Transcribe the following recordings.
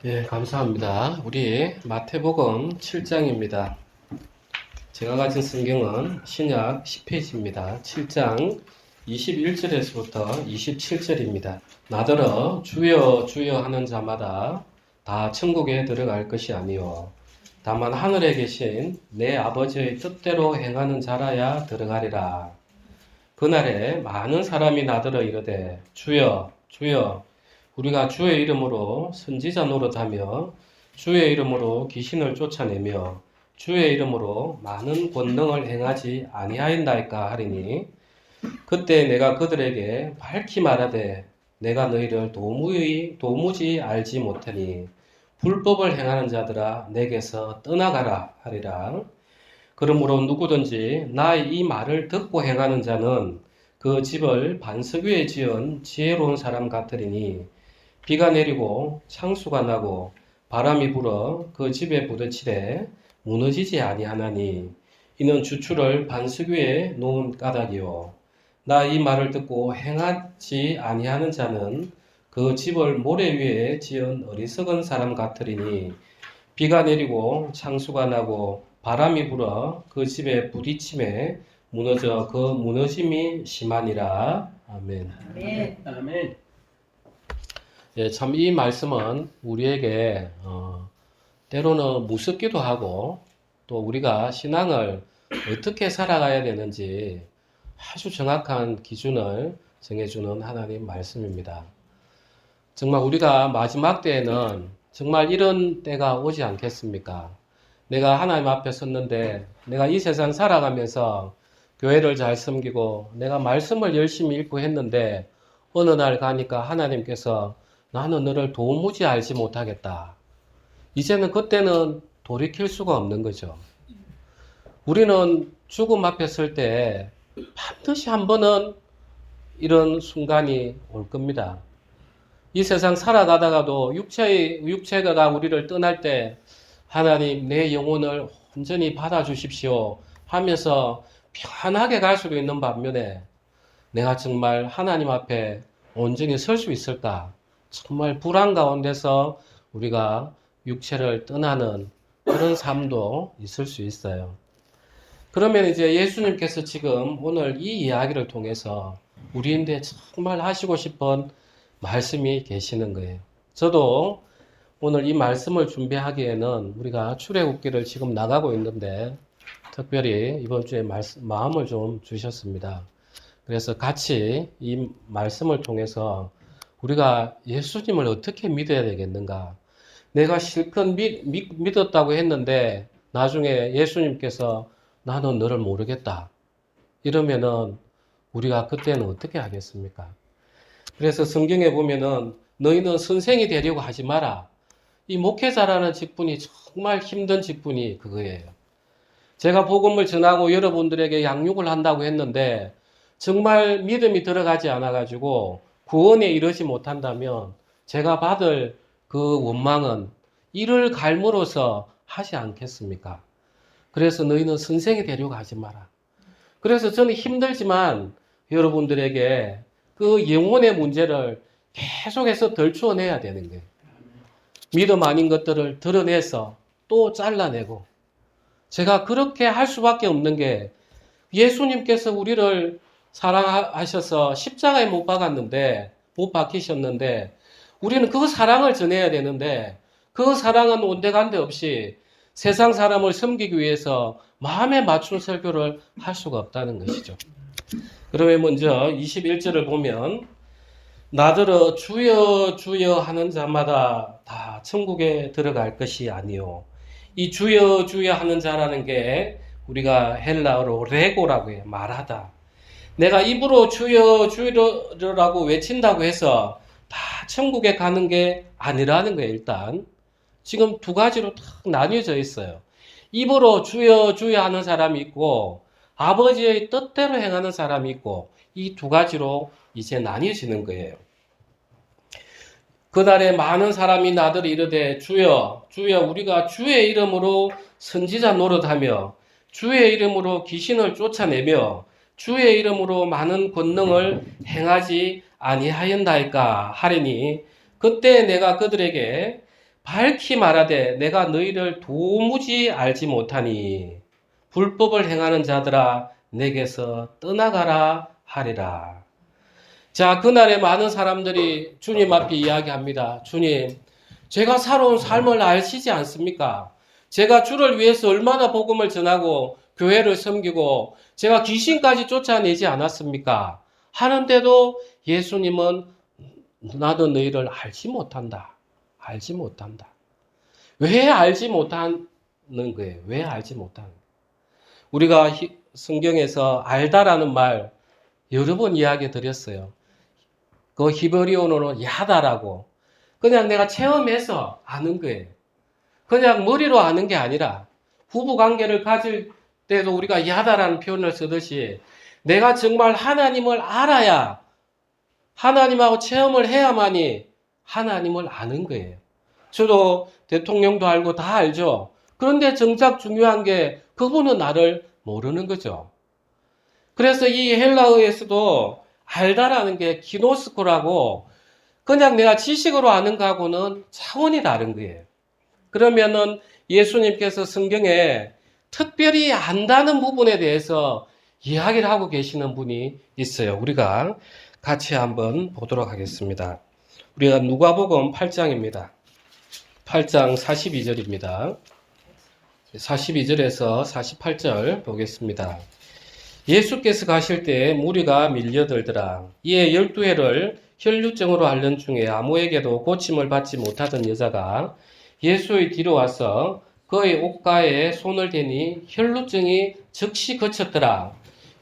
예, 감사합니다. 우리 마태복음 7장입니다. 제가 가진 성경은 신약 10페이지입니다. 7장 21절에서부터 27절입니다. 나더러 주여 주여 하는 자마다 다 천국에 들어갈 것이 아니요 다만 하늘에 계신 내 아버지의 뜻대로 행하는 자라야 들어가리라. 그날에 많은 사람이 나더러 이르되 주여 주여 우리가 주의 이름으로 선지자 노릇하며 주의 이름으로 귀신을 쫓아내며 주의 이름으로 많은 권능을 행하지 아니하였나이까 하리니 그때 내가 그들에게 밝히 말하되 내가 너희를 도무지 알지 못하니 불법을 행하는 자들아 내게서 떠나가라 하리라. 그러므로 누구든지 나의 이 말을 듣고 행하는 자는 그 집을 반석 위에 지은 지혜로운 사람 같으리니 비가 내리고 창수가 나고 바람이 불어 그 집에 부딪히되 무너지지 아니하나니 이는 주추를 반석 위에 놓은 까닭이요 나 이 말을 듣고 행하지 아니하는 자는 그 집을 모래 위에 지은 어리석은 사람 같으리니 비가 내리고 창수가 나고 바람이 불어 그 집에 부딪힘에 무너져 그 무너짐이 심하니라. 아멘. 아멘. 아멘. 예, 참 이 말씀은 우리에게 때로는 무섭기도 하고 또 우리가 신앙을 어떻게 살아가야 되는지 아주 정확한 기준을 정해주는 하나님 말씀입니다. 정말 우리가 마지막 때에는 정말 이런 때가 오지 않겠습니까? 내가 하나님 앞에 섰는데 내가 이 세상 살아가면서 교회를 잘 섬기고 내가 말씀을 열심히 읽고 했는데 어느 날 가니까 하나님께서 나는 너를 도무지 알지 못하겠다. 이제는 그때는 돌이킬 수가 없는 거죠. 우리는 죽음 앞에 설 때 반드시 한 번은 이런 순간이 올 겁니다. 이 세상 살아가다가도 육체가 우리를 떠날 때 하나님 내 영혼을 온전히 받아주십시오 하면서 편하게 갈 수도 있는 반면에 내가 정말 하나님 앞에 온전히 설 수 있을까? 정말 불안 가운데서 우리가 육체를 떠나는 그런 삶도 있을 수 있어요. 그러면 이제 예수님께서 지금 오늘 이 이야기를 통해서 우리인데 정말 하시고 싶은 말씀이 계시는 거예요. 저도 오늘 이 말씀을 준비하기에는 우리가 출애굽기를 지금 나가고 있는데 특별히 이번 주에 마음을 좀 주셨습니다. 그래서 같이 이 말씀을 통해서 우리가 예수님을 어떻게 믿어야 되겠는가? 내가 실컷 믿었다고 했는데 나중에 예수님께서 나는 너를 모르겠다. 이러면은 우리가 그때는 어떻게 하겠습니까? 그래서 성경에 보면은 너희는 선생이 되려고 하지 마라. 이 목회자라는 직분이 정말 힘든 직분이 그거예요. 제가 복음을 전하고 여러분들에게 양육을 한다고 했는데 정말 믿음이 들어가지 않아가지고 구원에 이르지 못한다면 제가 받을 그 원망은 이를 갈므로서 하지 않겠습니까? 그래서 너희는 선생이 되려고 하지 마라. 그래서 저는 힘들지만 여러분들에게 그 영혼의 문제를 계속해서 덜추어내야 되는 거예요. 믿음 아닌 것들을 드러내서 또 잘라내고 제가 그렇게 할 수밖에 없는 게 예수님께서 우리를 사랑하셔서 십자가에 못 박히셨는데 우리는 그 사랑을 전해야 되는데 그 사랑은 온데간데 없이 세상 사람을 섬기기 위해서 마음에 맞춘 설교를 할 수가 없다는 것이죠. 그러면 먼저 21절을 보면 나더러 주여 주여 하는 자마다 다 천국에 들어갈 것이 아니요. 이 주여 주여 하는 자라는 게 우리가 헬라어로 레고라고 해요. 말하다. 내가 입으로 주여 주여라고 외친다고 해서 다 천국에 가는 게 아니라는 거예요. 일단 지금 두 가지로 딱 나뉘어져 있어요. 입으로 주여 주여 하는 사람이 있고 아버지의 뜻대로 행하는 사람이 있고 이 두 가지로 이제 나뉘어지는 거예요. 그날에 많은 사람이 나더러 이르되 주여 주여 우리가 주의 이름으로 선지자 노릇하며 주의 이름으로 귀신을 쫓아내며 주의 이름으로 많은 권능을 행하지 아니하였나이까 하리니 그때 내가 그들에게 밝히 말하되 내가 너희를 도무지 알지 못하니 불법을 행하는 자들아 내게서 떠나가라 하리라. 자, 그날에 많은 사람들이 주님 앞에 이야기합니다. 주님, 제가 살아온 삶을 아시지 않습니까? 제가 주를 위해서 얼마나 복음을 전하고 교회를 섬기고 제가 귀신까지 쫓아내지 않았습니까? 하는데도 예수님은 나도 너희를 알지 못한다. 알지 못한다. 왜 알지 못하는 거예요? 왜 알지 못하는 거예요? 우리가 성경에서 알다라는 말 여러 번 이야기 드렸어요. 그 히브리어로는 야다라고. 그냥 내가 체험해서 아는 거예요. 그냥 머리로 아는 게 아니라 부부 관계를 가질 때도 우리가 야다라는 표현을 쓰듯이 내가 정말 하나님을 알아야 하나님하고 체험을 해야만이 하나님을 아는 거예요. 저도 대통령도 알고 다 알죠. 그런데 정작 중요한 게 그분은 나를 모르는 거죠. 그래서 이 헬라어에서도 알다라는 게 기노스코라고 그냥 내가 지식으로 아는 거하고는 차원이 다른 거예요. 그러면은 예수님께서 성경에 특별히 안다는 부분에 대해서 이야기를 하고 계시는 분이 있어요. 우리가 같이 한번 보도록 하겠습니다. 우리가 누가복음 8장입니다. 8장 42절입니다. 42절에서 48절 보겠습니다. 예수께서 가실 때 무리가 밀려들더라. 이에 12회를 혈루증으로 앓는 중에 아무에게도 고침을 받지 못하던 여자가 예수의 뒤로 와서 그의 옷가에 손을 대니 혈루증이 즉시 그쳤더라.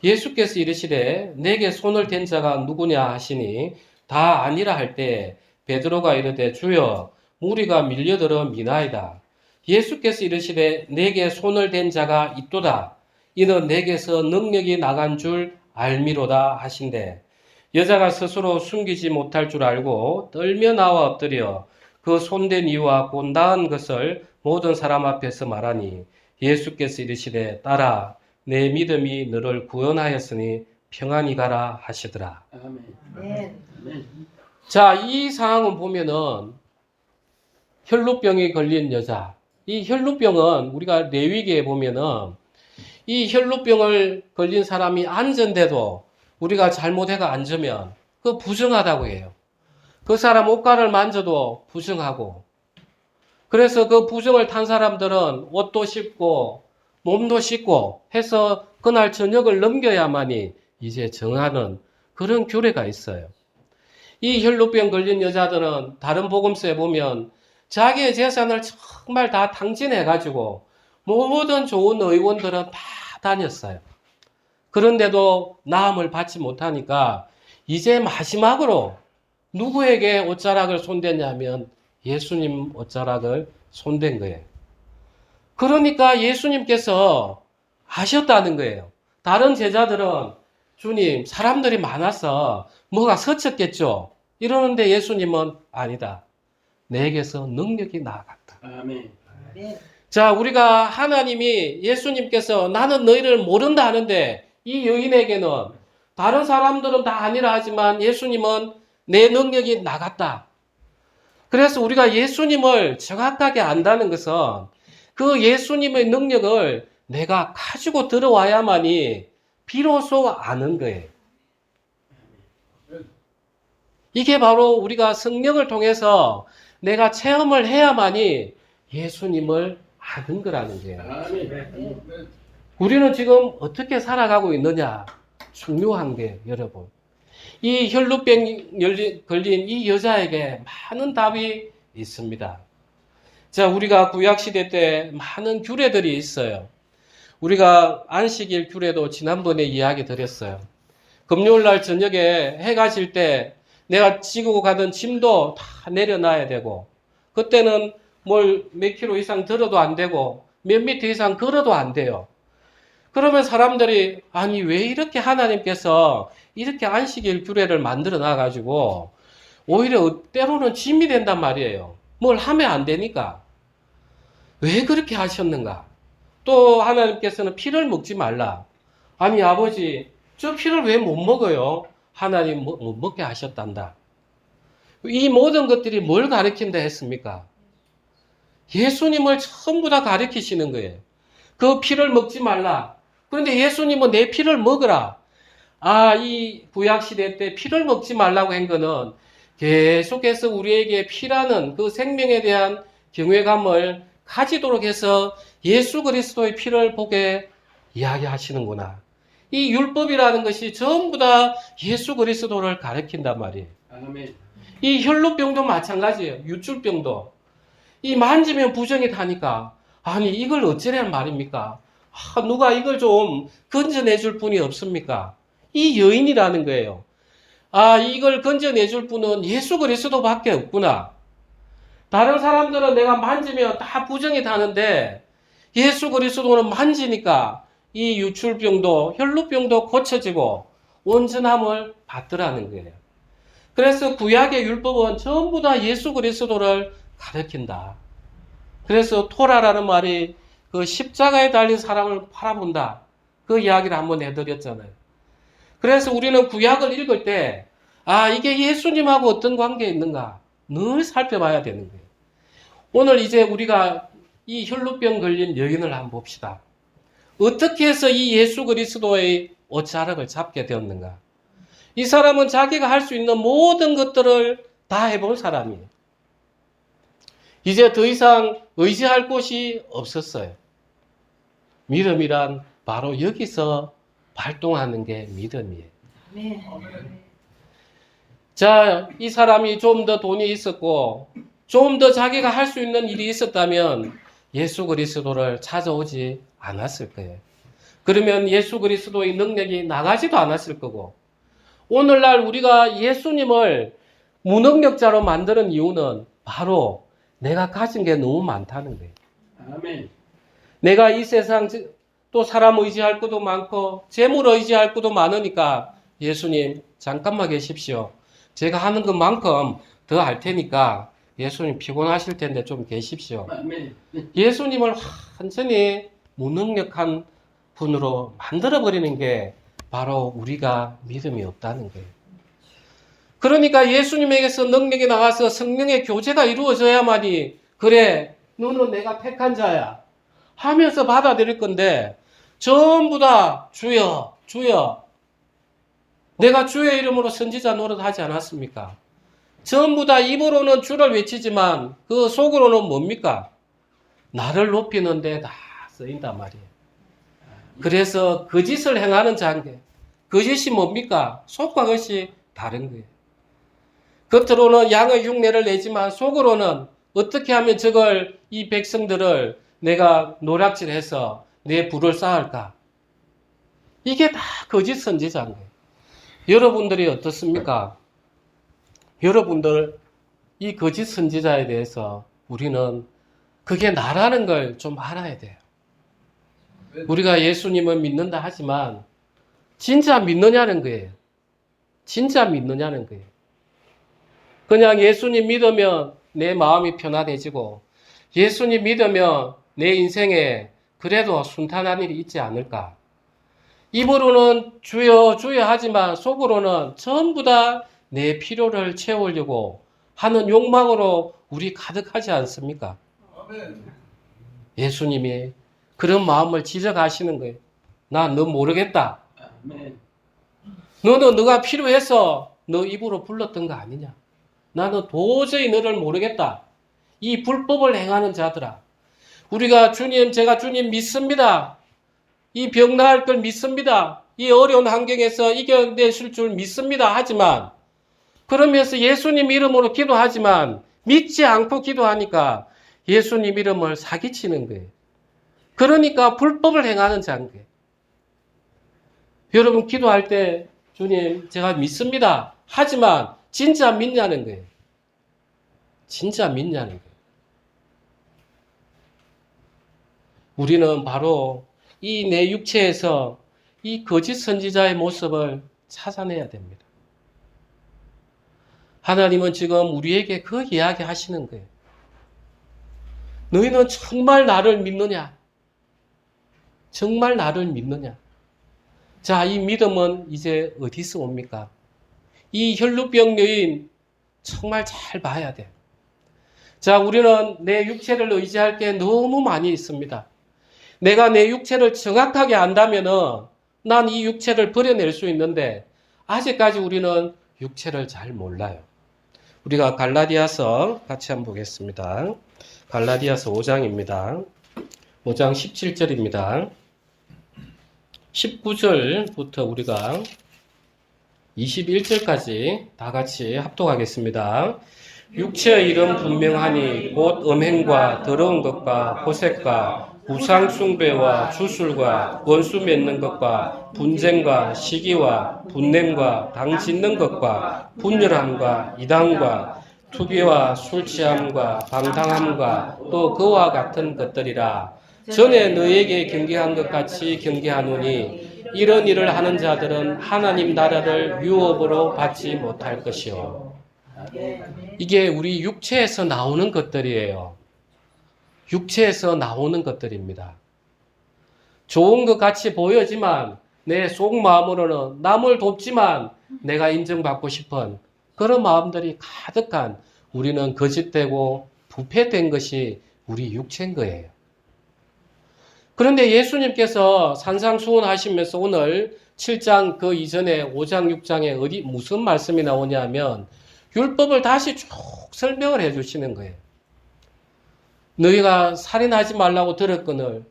예수께서 이르시되 내게 손을 댄 자가 누구냐 하시니 다 아니라 할 때 베드로가 이르되 주여 무리가 밀려들어 미나이다. 예수께서 이르시되 내게 손을 댄 자가 있도다. 이는 내게서 능력이 나간 줄 알미로다 하신대. 여자가 스스로 숨기지 못할 줄 알고 떨며 나와 엎드려 그 손댄 이유와 곧 나은 것을 모든 사람 앞에서 말하니 예수께서 이르시되 딸아 내 믿음이 너를 구원하였으니 평안히 가라 하시더라. 아멘. 자, 이 상황을 보면은 혈루병이 걸린 여자. 이 혈루병은 우리가 레위기에 보면은 이 혈루병을 걸린 사람이 앉은데도 우리가 잘못해가 앉으면 그 부정하다고 해요. 그 사람 옷가를 만져도 부정하고. 그래서 그 부정을 탄 사람들은 옷도 씻고 몸도 씻고 해서 그날 저녁을 넘겨야만이 이제 정하는 그런 규례가 있어요. 이 혈루병 걸린 여자들은 다른 복음서에 보면 자기의 재산을 정말 다 탕진해가지고 모든 좋은 의원들은 다 다녔어요. 그런데도 나음을 받지 못하니까 이제 마지막으로 누구에게 옷자락을 손댔냐면 예수님 옷자락을 손댄 거예요. 그러니까 예수님께서 아셨다는 거예요. 다른 제자들은 주님 사람들이 많아서 뭐가 스쳤겠죠. 이러는데 예수님은 아니다. 내게서 능력이 나아갔다. 아멘. 자, 우리가 하나님이 예수님께서 나는 너희를 모른다 하는데 이 여인에게는 다른 사람들은 다 아니라 하지만 예수님은 내 능력이 나갔다. 그래서 우리가 예수님을 정확하게 안다는 것은 그 예수님의 능력을 내가 가지고 들어와야만이 비로소 아는 거예요. 이게 바로 우리가 성령을 통해서 내가 체험을 해야만이 예수님을 아는 거라는 거예요. 아멘. 우리는 지금 어떻게 살아가고 있느냐? 중요한 게 여러분. 이 혈루병 걸린 이 여자에게 많은 답이 있습니다. 자, 우리가 구약시대 때 많은 규례들이 있어요. 우리가 안식일 규례도 지난번에 이야기 드렸어요. 금요일날 저녁에 해가 질 때 내가 지고 가던 짐도 다 내려놔야 되고, 그때는 뭘 몇 킬로 이상 들어도 안 되고, 몇 미터 이상 걸어도 안 돼요. 그러면 사람들이, 아니, 왜 이렇게 하나님께서 이렇게 안식일 규례를 만들어 놔가지고, 오히려 때로는 짐이 된단 말이에요. 뭘 하면 안 되니까. 왜 그렇게 하셨는가? 또 하나님께서는 피를 먹지 말라. 아니, 아버지, 저 피를 왜 못 먹어요? 하나님 못 먹게 하셨단다. 이 모든 것들이 뭘 가르친다 했습니까? 예수님을 전부 다 가리키시는 거예요. 그 피를 먹지 말라. 그런데 예수님은 내 피를 먹으라. 아, 이 구약시대 때 피를 먹지 말라고 한 거는 계속해서 우리에게 피라는 그 생명에 대한 경외감을 가지도록 해서 예수 그리스도의 피를 보게 이야기하시는구나. 이 율법이라는 것이 전부 다 예수 그리스도를 가리킨단 말이에요. 아멘. 이 혈루병도 마찬가지예요. 유출병도. 이 만지면 부정이 타니까 아니 이걸 어찌란 말입니까? 아, 누가 이걸 좀 건져내 줄 분이 없습니까? 이 여인이라는 거예요. 아, 이걸 건져내 줄 분은 예수 그리스도밖에 없구나. 다른 사람들은 내가 만지면 다 부정이 타는데 예수 그리스도는 만지니까 이 유출병도 혈루병도 고쳐지고 온전함을 받더라는 거예요. 그래서 구약의 율법은 전부 다 예수 그리스도를 가리킨다. 그래서 토라라는 말이 그 십자가에 달린 사람을 바라본다. 그 이야기를 한번 해드렸잖아요. 그래서 우리는 구약을 읽을 때, 아, 이게 예수님하고 어떤 관계에 있는가 늘 살펴봐야 되는 거예요. 오늘 이제 우리가 이 혈루병 걸린 여인을 한번 봅시다. 어떻게 해서 이 예수 그리스도의 옷자락을 잡게 되었는가? 이 사람은 자기가 할 수 있는 모든 것들을 다 해본 사람이에요. 이제 더 이상 의지할 곳이 없었어요. 믿음이란 바로 여기서 발동하는 게 믿음이에요. 아멘. 자, 이 사람이 좀 더 돈이 있었고, 좀 더 자기가 할 수 있는 일이 있었다면 예수 그리스도를 찾아오지 않았을 거예요. 그러면 예수 그리스도의 능력이 나가지도 않았을 거고, 오늘날 우리가 예수님을 무능력자로 만드는 이유는 바로 내가 가진 게 너무 많다는 거예요. 아멘. 내가 이 세상 또 사람 의지할 것도 많고 재물 의지할 것도 많으니까 예수님 잠깐만 계십시오. 제가 하는 것만큼 더 할 테니까 예수님 피곤하실 텐데 좀 계십시오. 아멘. 예수님을 완전히 무능력한 분으로 만들어버리는 게 바로 우리가 믿음이 없다는 거예요. 그러니까 예수님에게서 능력이 나가서 성령의 교제가 이루어져야만이 그래 너는 내가 택한 자야 하면서 받아들일 건데 전부 다 주여 주여 내가 주의 이름으로 선지자 노릇하지 않았습니까? 전부 다 입으로는 주를 외치지만 그 속으로는 뭡니까? 나를 높이는 데 다 쓰인단 말이에요. 그래서 거짓을 행하는 자인데 거짓이 뭡니까? 속과 것이 다른 거예요. 겉으로는 양의 흉내를 내지만 속으로는 어떻게 하면 저걸 이 백성들을 내가 노략질해서 내 부를 쌓을까? 이게 다 거짓 선지자인 거예요. 여러분들이 어떻습니까? 여러분들 이 거짓 선지자에 대해서 우리는 그게 나라는 걸 좀 알아야 돼요. 우리가 예수님을 믿는다 하지만 진짜 믿느냐는 거예요. 진짜 믿느냐는 거예요. 그냥 예수님 믿으면 내 마음이 편안해지고 예수님 믿으면 내 인생에 그래도 순탄한 일이 있지 않을까. 입으로는 주여 주여 하지만 속으로는 전부 다 내 필요를 채우려고 하는 욕망으로 우리 가득하지 않습니까? 예수님이 그런 마음을 지적하시는 거예요. 나 너 모르겠다. 아멘. 너는 너가 필요해서 너 입으로 불렀던 거 아니냐. 나는 도저히 너를 모르겠다. 이 불법을 행하는 자들아. 우리가 주님, 제가 주님 믿습니다. 이 병 나을 걸 믿습니다. 이 어려운 환경에서 이겨내실 줄 믿습니다. 하지만 그러면서 예수님 이름으로 기도하지만 믿지 않고 기도하니까 예수님 이름을 사기치는 거예요. 그러니까 불법을 행하는 자인 거예요. 여러분 기도할 때 주님 제가 믿습니다. 하지만 진짜 믿냐는 거예요. 진짜 믿냐는 거예요. 우리는 바로 이 내 육체에서 이 거짓 선지자의 모습을 찾아내야 됩니다. 하나님은 지금 우리에게 그 이야기 하시는 거예요. 너희는 정말 나를 믿느냐? 정말 나를 믿느냐? 자, 이 믿음은 이제 어디서 옵니까? 이 혈루병 여인 정말 잘 봐야 돼요. 자, 우리는 내 육체를 의지할 게 너무 많이 있습니다. 내가 내 육체를 정확하게 안다면은 난 이 육체를 버려낼 수 있는데 아직까지 우리는 육체를 잘 몰라요. 우리가 갈라디아서 같이 한번 보겠습니다. 갈라디아서 5장입니다. 5장 17절입니다. 19절부터 우리가 21절까지 다 같이 합독하겠습니다. 육체의 일은 분명하니 곧 음행과 더러운 것과 호색과 우상숭배와 주술과 원수 맺는 것과 분쟁과 시기와 분냄과 당 짓는 것과 분열함과 이단과 투비와 술취함과 방탕함과 또 그와 같은 것들이라. 전에 너에게 경계한 것 같이 경계하노니 이런 일을 하는 자들은 하나님 나라를 유업으로 받지 못할 것이요. 이게 우리 육체에서 나오는 것들이에요. 육체에서 나오는 것들입니다. 좋은 것 같이 보여지만 내 속마음으로는 남을 돕지만 내가 인정받고 싶은 그런 마음들이 가득한 우리는 거짓되고 부패된 것이 우리 육체인 거예요. 그런데 예수님께서 산상수훈하시면서 오늘 7장 그 이전에 5장 6장에 어디 무슨 말씀이 나오냐면 율법을 다시 쭉 설명을 해 주시는 거예요. 너희가 살인하지 말라고 들었거늘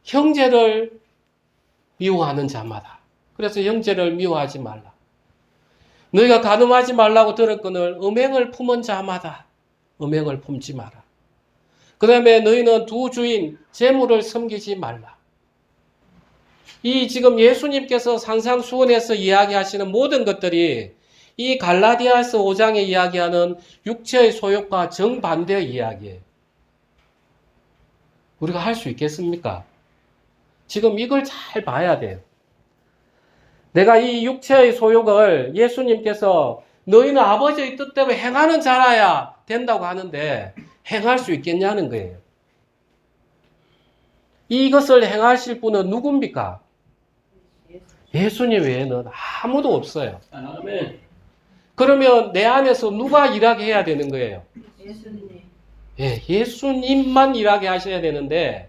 형제를 미워하는 자마다. 그래서 형제를 미워하지 말라. 너희가 간음하지 말라고 들었거늘 음행을 품은 자마다 음행을 품지 마라. 그 다음에 너희는 두 주인 재물을 섬기지 말라. 이 지금 예수님께서 산상수훈에서 이야기하시는 모든 것들이 이 갈라디아서 5장에 이야기하는 육체의 소욕과 정반대의 이야기예요. 우리가 할 수 있겠습니까? 지금 이걸 잘 봐야 돼요. 내가 이 육체의 소욕을 예수님께서 너희는 아버지의 뜻대로 행하는 자라야 된다고 하는데 행할 수 있겠냐는 거예요. 이것을 행하실 분은 누굽니까? 예수님 외에는 아무도 없어요. 아멘. 그러면 내 안에서 누가 일하게 해야 되는 거예요? 예수님. 예, 예수님만 일하게 하셔야 되는데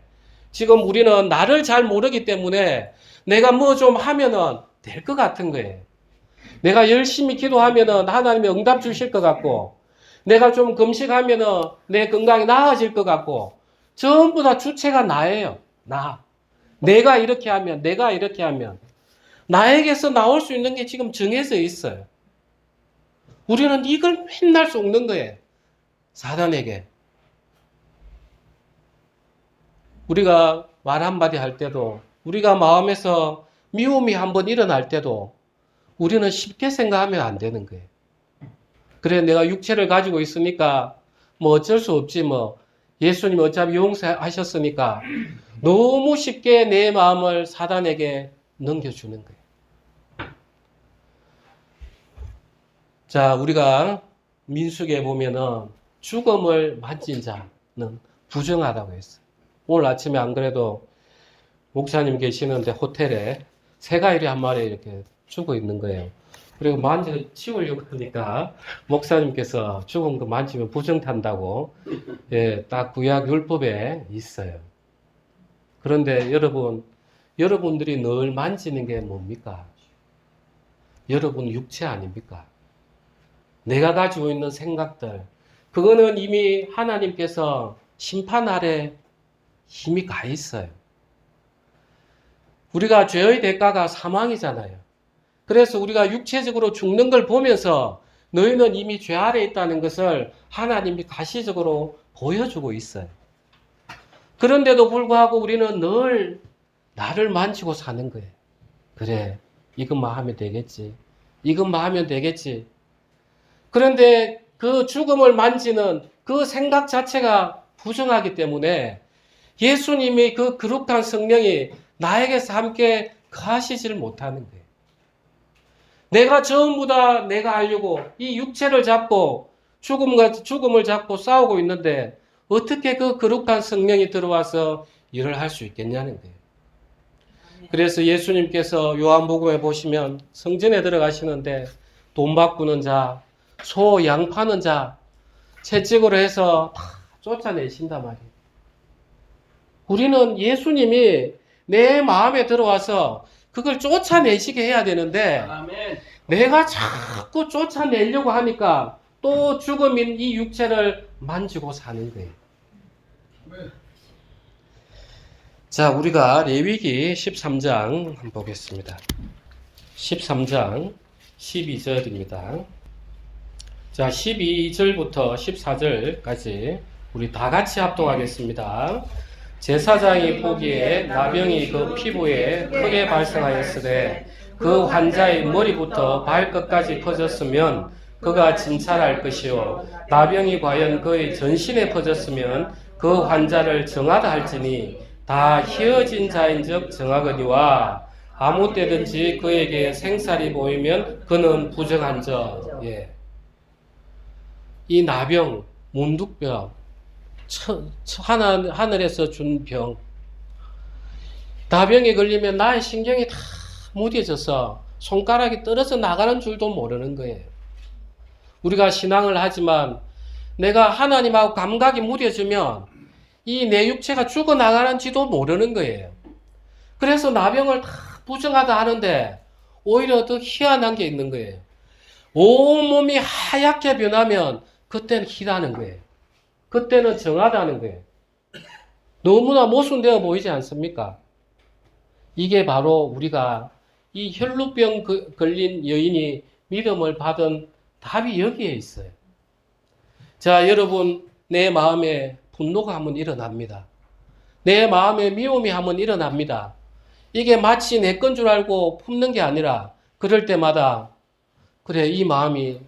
지금 우리는 나를 잘 모르기 때문에 내가 뭐 좀 하면은 될 것 같은 거예요. 내가 열심히 기도하면은 하나님이 응답 주실 것 같고 내가 좀 금식하면은 내 건강이 나아질 것 같고 전부 다 주체가 나예요. 나. 내가 이렇게 하면 내가 이렇게 하면 나에게서 나올 수 있는 게 지금 정해져 있어요. 우리는 이걸 맨날 쏟는 거예요. 사단에게. 우리가 말 한마디 할 때도 우리가 마음에서 미움이 한번 일어날 때도 우리는 쉽게 생각하면 안 되는 거예요. 그래 내가 육체를 가지고 있으니까 뭐 어쩔 수 없지 뭐 예수님 어차피 용서하셨으니까 너무 쉽게 내 마음을 사단에게 넘겨주는 거예요. 자, 우리가 민수기에 보면은 죽음을 만진 자는 부정하다고 했어요. 오늘 아침에 안 그래도 목사님 계시는데 호텔에 새가일이 한 마리 이렇게 죽어 있는 거예요. 그리고 치우려고 하니까 목사님께서 죽은 거 만지면 부정 탄다고 예, 딱 구약 율법에 있어요. 그런데 여러분들이 늘 만지는 게 뭡니까? 여러분 육체 아닙니까? 내가 가지고 있는 생각들, 그거는 이미 하나님께서 심판 아래 힘이 가 있어요. 우리가 죄의 대가가 사망이잖아요. 그래서 우리가 육체적으로 죽는 걸 보면서 너희는 이미 죄 아래 있다는 것을 하나님이 가시적으로 보여주고 있어요. 그런데도 불구하고 우리는 늘 나를 만지고 사는 거예요. 그래, 이것만 하면 되겠지. 이것만 하면 되겠지. 그런데 그 죽음을 만지는 그 생각 자체가 부정하기 때문에 예수님이 그 거룩한 성령이 나에게서 함께 거하시지를 못하는 거예요. 내가 전부 다 내가 하려고 이 육체를 잡고 죽음을 잡고 싸우고 있는데 어떻게 그 거룩한 성령이 들어와서 일을 할 수 있겠냐는 거예요. 그래서 예수님께서 요한복음에 보시면 성전에 들어가시는데 돈 바꾸는 자, 소, 양 파는 자, 채찍으로 해서 다 쫓아내신단 말이에요. 우리는 예수님이 내 마음에 들어와서 그걸 쫓아내시게 해야 되는데 아멘. 내가 자꾸 쫓아내려고 하니까 또 죽음인 이 육체를 만지고 사는 거예요. 자, 우리가 레위기 13장 한번 보겠습니다. 13장 12절입니다. 자, 12절부터 14절까지 우리 다 같이 합동하겠습니다. 제사장이 보기에 나병이 그 피부에 크게 발생하였으되 그 환자의 머리부터 발끝까지 퍼졌으면 그가 진찰할 것이요 나병이 과연 그의 전신에 퍼졌으면 그 환자를 정하다 할지니 다 희어진 자인즉 정하거니와 아무 때든지 그에게 생살이 보이면 그는 부정한저. 예. 이 나병, 문득병, 하늘에서 준 병. 나병에 걸리면 나의 신경이 다 무뎌져서 손가락이 떨어져 나가는 줄도 모르는 거예요. 우리가 신앙을 하지만 내가 하나님하고 감각이 무뎌지면 이 내 육체가 죽어나가는지도 모르는 거예요. 그래서 나병을 다 부정하다 하는데 오히려 더 희한한 게 있는 거예요. 온몸이 하얗게 변하면 그때는 희다는 거예요. 그때는 정하다는 거예요. 너무나 모순되어 보이지 않습니까? 이게 바로 우리가 이 혈루병 걸린 여인이 믿음을 받은 답이 여기에 있어요. 자, 여러분, 내 마음에 분노가 한번 일어납니다. 내 마음에 미움이 한번 일어납니다. 이게 마치 내 건 줄 알고 품는 게 아니라 그럴 때마다 그래, 이 마음이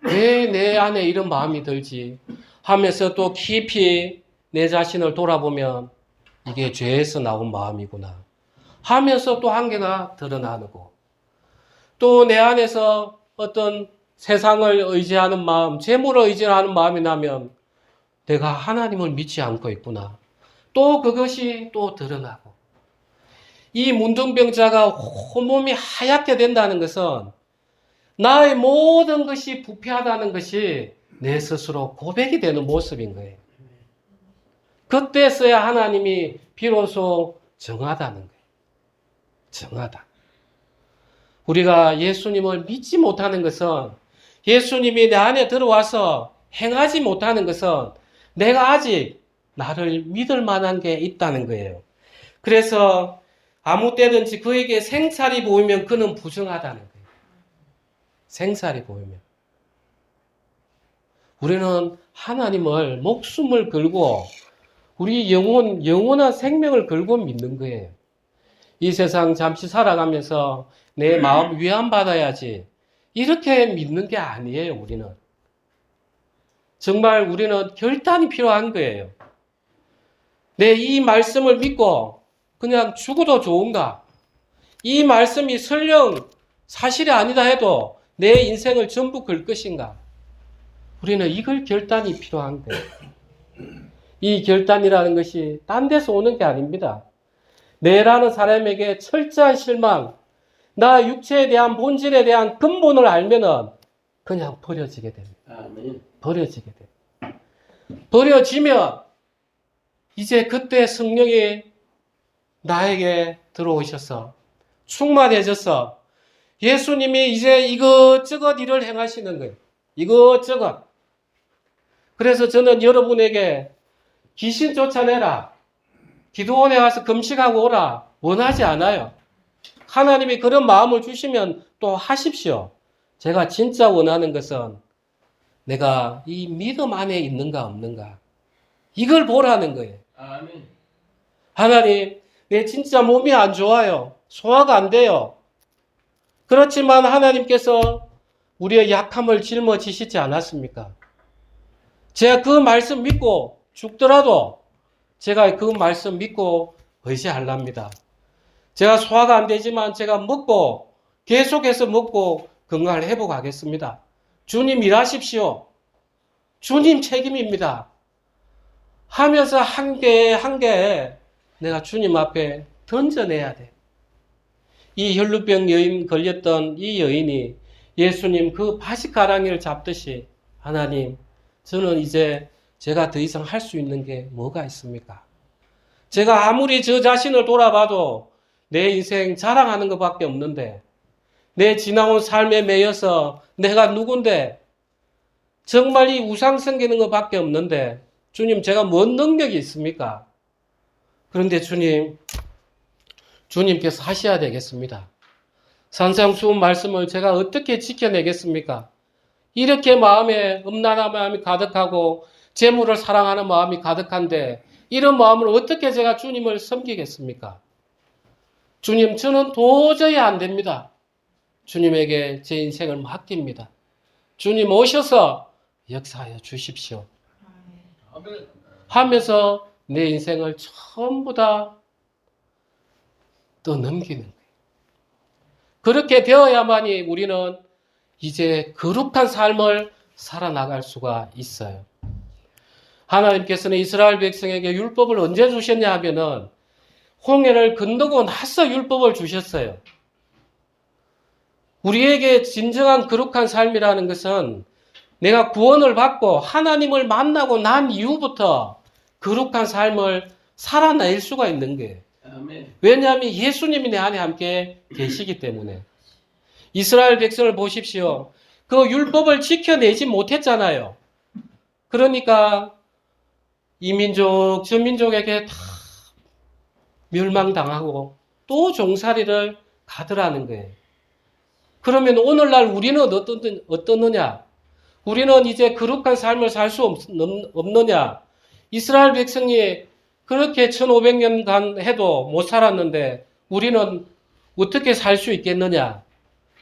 왜 내 안에 이런 마음이 들지 하면서 또 깊이 내 자신을 돌아보면 이게 죄에서 나온 마음이구나 하면서 또 한계가 드러나고 또 내 안에서 어떤 세상을 의지하는 마음, 재물을 의지하는 마음이 나면 내가 하나님을 믿지 않고 있구나. 또 그것이 또 드러나고 이 문둥병자가 온몸이 하얗게 된다는 것은 나의 모든 것이 부패하다는 것이 내 스스로 고백이 되는 모습인 거예요. 그때서야 하나님이 비로소 정하다는 거예요. 정하다. 우리가 예수님을 믿지 못하는 것은 예수님이 내 안에 들어와서 행하지 못하는 것은 내가 아직 나를 믿을 만한 게 있다는 거예요. 그래서 아무 때든지 그에게 생살이 보이면 그는 부정하다는 거예요. 생살이 보이면. 우리는 하나님을 목숨을 걸고 우리 영원한 생명을 걸고 믿는 거예요. 이 세상 잠시 살아가면서 내 마음 위안받아야지. 이렇게 믿는 게 아니에요, 우리는. 정말 우리는 결단이 필요한 거예요. 내 이 말씀을 믿고 그냥 죽어도 좋은가? 이 말씀이 설령 사실이 아니다 해도 내 인생을 전부 걸 것인가? 우리는 이걸 결단이 필요한 거예요. 이 결단이라는 것이 딴 데서 오는 게 아닙니다. 내라는 사람에게 철저한 실망, 나 육체에 대한 본질에 대한 근본을 알면은 그냥 버려지게 됩니다. 아멘. 버려지게 돼요. 버려지면 이제 그때 성령이 나에게 들어오셔서 충만해져서 예수님이 이제 이것저것 일을 행하시는 거예요. 이것저것. 그래서 저는 여러분에게 귀신 쫓아내라. 기도원에 와서 금식하고 오라. 원하지 않아요. 하나님이 그런 마음을 주시면 또 하십시오. 제가 진짜 원하는 것은 내가 이 믿음 안에 있는가 없는가. 이걸 보라는 거예요. 아멘. 하나님, 내 진짜 몸이 안 좋아요. 소화가 안 돼요. 그렇지만 하나님께서 우리의 약함을 짊어지시지 않았습니까? 제가 그 말씀 믿고 죽더라도 제가 그 말씀 믿고 의지하랍니다. 제가 소화가 안 되지만 제가 먹고 계속해서 먹고 건강을 회복하겠습니다. 주님 일하십시오. 주님 책임입니다. 하면서 한 개 한 개 내가 주님 앞에 던져내야 돼. 이 혈루병 여인 걸렸던 이 여인이 예수님 그 바지가랑이를 잡듯이 하나님 저는 이제 제가 더 이상 할 수 있는 게 뭐가 있습니까? 제가 아무리 저 자신을 돌아봐도 내 인생 자랑하는 것밖에 없는데, 내 지나온 삶에 매여서 내가 누군데, 정말 이 우상 섬기는 것밖에 없는데, 주님, 제가 뭔 능력이 있습니까? 그런데 주님께서 하셔야 되겠습니다. 산상수훈 말씀을 제가 어떻게 지켜내겠습니까? 이렇게 마음에 음란한 마음이 가득하고 재물을 사랑하는 마음이 가득한데 이런 마음을 어떻게 제가 주님을 섬기겠습니까? 주님, 저는 도저히 안 됩니다. 주님에게 제 인생을 맡깁니다. 주님 오셔서 역사하여 주십시오. 하면서 내 인생을 전부 다 떠넘기는 거예요. 그렇게 되어야만이 우리는 이제 거룩한 삶을 살아나갈 수가 있어요. 하나님께서는 이스라엘 백성에게 율법을 언제 주셨냐 하면은 홍해를 건너고 나서 율법을 주셨어요. 우리에게 진정한 거룩한 삶이라는 것은 내가 구원을 받고 하나님을 만나고 난 이후부터 거룩한 삶을 살아낼 수가 있는 거예요. 왜냐하면 예수님이 내 안에 함께 계시기 때문에. 이스라엘 백성을 보십시오. 그 율법을 지켜내지 못했잖아요. 그러니까 이 민족, 저 민족에게 다 멸망당하고 또 종살이를 가더라는 거예요. 그러면 오늘날 우리는 어떻느냐? 우리는 이제 거룩한 삶을 살 수 없느냐? 이스라엘 백성이 그렇게 1500년간 해도 못 살았는데 우리는 어떻게 살 수 있겠느냐?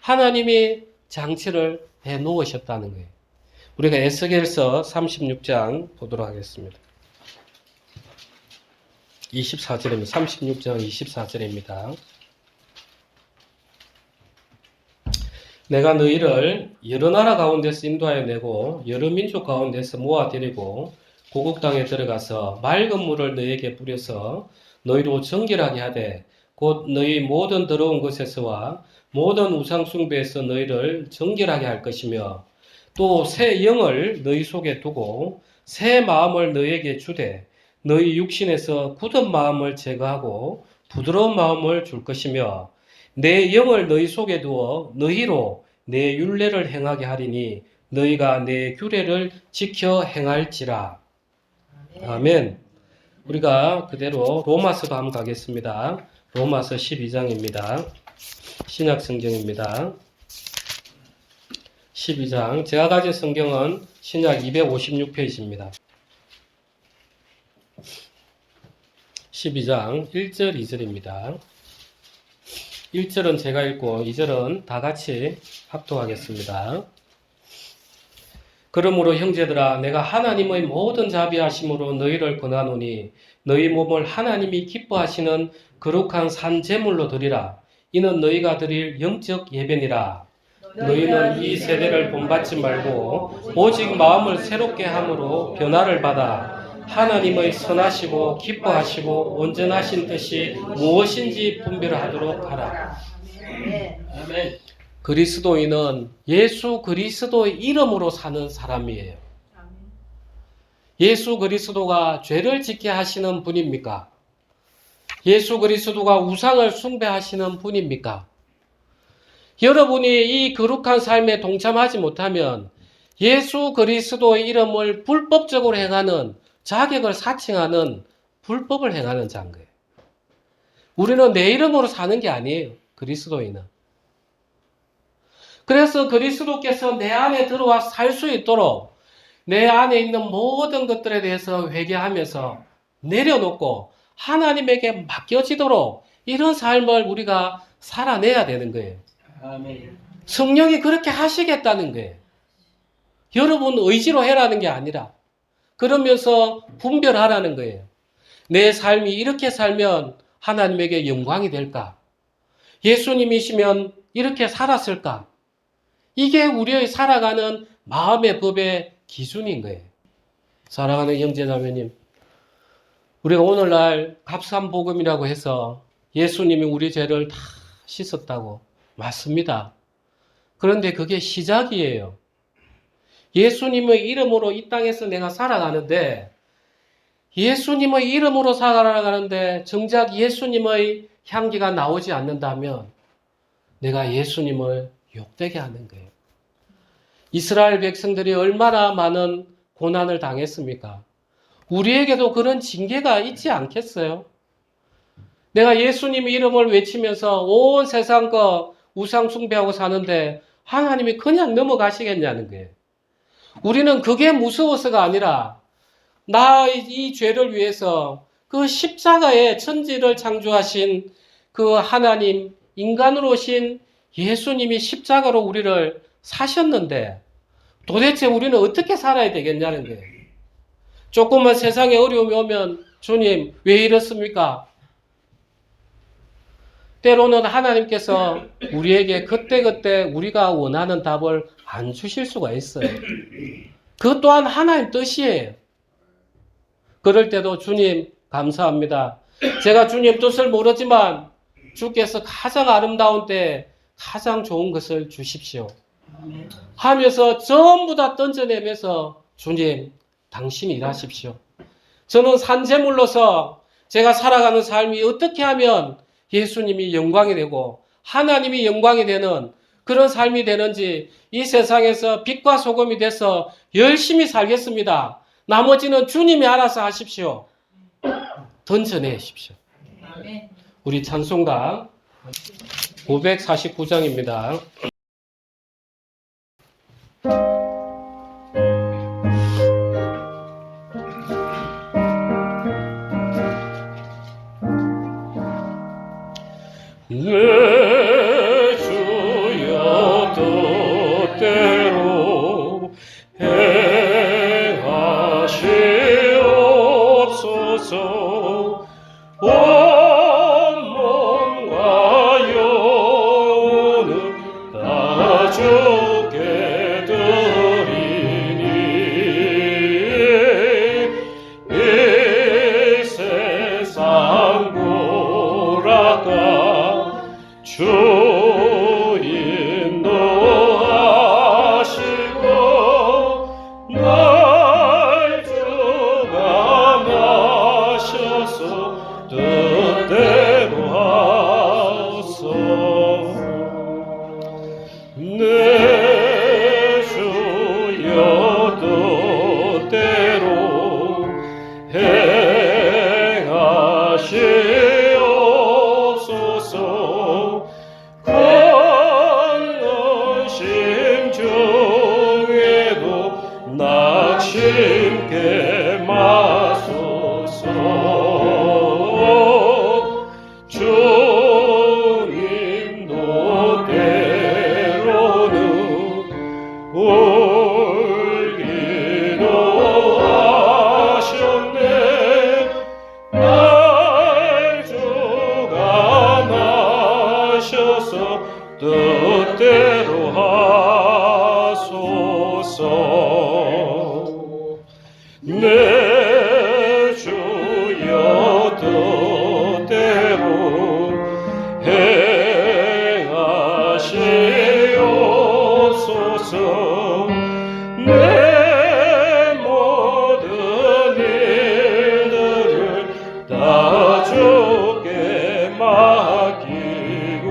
하나님이 장치를 해 놓으셨다는 거예요. 우리가 에스겔서 36장 보도록 하겠습니다. 24절입니다. 36장 24절입니다. 내가 너희를 여러 나라 가운데서 인도하여 내고 여러 민족 가운데서 모아들이고 고국 땅에 들어가서 맑은 물을 너희에게 뿌려서 너희로 정결하게 하되 곧 너희 모든 더러운 것에서와 모든 우상 숭배에서 너희를 정결하게 할 것이며 또 새 영을 너희 속에 두고 새 마음을 너희에게 주되 너희 육신에서 굳은 마음을 제거하고 부드러운 마음을 줄 것이며 내 영을 너희 속에 두어 너희로 내 율례를 행하게 하리니 너희가 내 규례를 지켜 행할지라. 아멘. 우리가 그대로 로마서도 한번 가겠습니다. 로마서 12장입니다. 신약 성경입니다. 12장. 제가 가진 성경은 신약 256페이지입니다. 12장 1절 2절입니다. 1절은 제가 읽고 2절은 다 같이 합독하겠습니다. 그러므로 형제들아 내가 하나님의 모든 자비하심으로 너희를 권하노니 너희 몸을 하나님이 기뻐하시는 거룩한 산 제물로 드리라. 이는 너희가 드릴 영적 예배니라. 너희는 이 세대를 본받지 말고 오직 마음을 새롭게 함으로 변화를 받아 하나님의 선하시고 기뻐하시고 온전하신 뜻이 무엇인지 분별하도록 하라. 아멘. 그리스도인은 예수 그리스도의 이름으로 사는 사람이에요. 예수 그리스도가 죄를 짓게 하시는 분입니까? 예수 그리스도가 우상을 숭배하시는 분입니까? 여러분이 이 거룩한 삶에 동참하지 못하면 예수 그리스도의 이름을 불법적으로 행하는 자격을 사칭하는 불법을 행하는 자인 거예요. 우리는 내 이름으로 사는 게 아니에요. 그리스도인은. 그래서 그리스도께서 내 안에 들어와 살 수 있도록 내 안에 있는 모든 것들에 대해서 회개하면서 내려놓고 하나님에게 맡겨지도록 이런 삶을 우리가 살아내야 되는 거예요. 아멘. 성령이 그렇게 하시겠다는 거예요. 여러분 의지로 해라는 게 아니라 그러면서 분별하라는 거예요. 내 삶이 이렇게 살면 하나님에게 영광이 될까? 예수님이시면 이렇게 살았을까? 이게 우리의 살아가는 마음의 법의 기준인 거예요. 사랑하는 형제자매님, 우리가 오늘날 값싼 복음이라고 해서 예수님이 우리 죄를 다 씻었다고 맞습니다. 그런데 그게 시작이에요. 예수님의 이름으로 이 땅에서 내가 살아가는데 예수님의 이름으로 살아가는데 정작 예수님의 향기가 나오지 않는다면 내가 예수님을 욕되게 하는 거예요. 이스라엘 백성들이 얼마나 많은 고난을 당했습니까? 우리에게도 그런 징계가 있지 않겠어요? 내가 예수님 이름을 외치면서 온 세상 거 우상 숭배하고 사는데 하나님이 그냥 넘어가시겠냐는 거예요. 우리는 그게 무서워서가 아니라 나 이 죄를 위해서 그 십자가에 천지를 창조하신 그 하나님, 인간으로 오신 예수님이 십자가로 우리를 사셨는데 도대체 우리는 어떻게 살아야 되겠냐는 거예요. 조금만 세상에 어려움이 오면 주님 왜 이렇습니까? 때로는 하나님께서 우리에게 그때그때 우리가 원하는 답을 안 주실 수가 있어요. 그것 또한 하나님 뜻이에요. 그럴 때도 주님 감사합니다. 제가 주님 뜻을 모르지만 주께서 가장 아름다운 때 가장 좋은 것을 주십시오. 하면서 전부 다 던져내면서 주님 당신이 일하십시오. 저는 산재물로서 제가 살아가는 삶이 어떻게 하면 예수님이 영광이 되고 하나님이 영광이 되는 그런 삶이 되는지 이 세상에서 빛과 소금이 돼서 열심히 살겠습니다. 나머지는 주님이 알아서 하십시오. 던져내십시오. 우리 찬송가 549장입니다. 내 주여 뜻대로 행하시옵소서. 온 몸과 영혼을 다 주께 드리니 이 세상 보라가 주 인도하시고 날 주가 마셔서 뜻대로 하소서. 내 주여 뜻대로 행하시옵소서. 건너심 중에도 낙심케 마소서. 주님도 때로는 울기도 하셨네. 날 주가 마셔서 뜻대로 하소서. 내 주여 뜻대로 행하시옵소서. 내 모든 일들을 다 주께 맡기고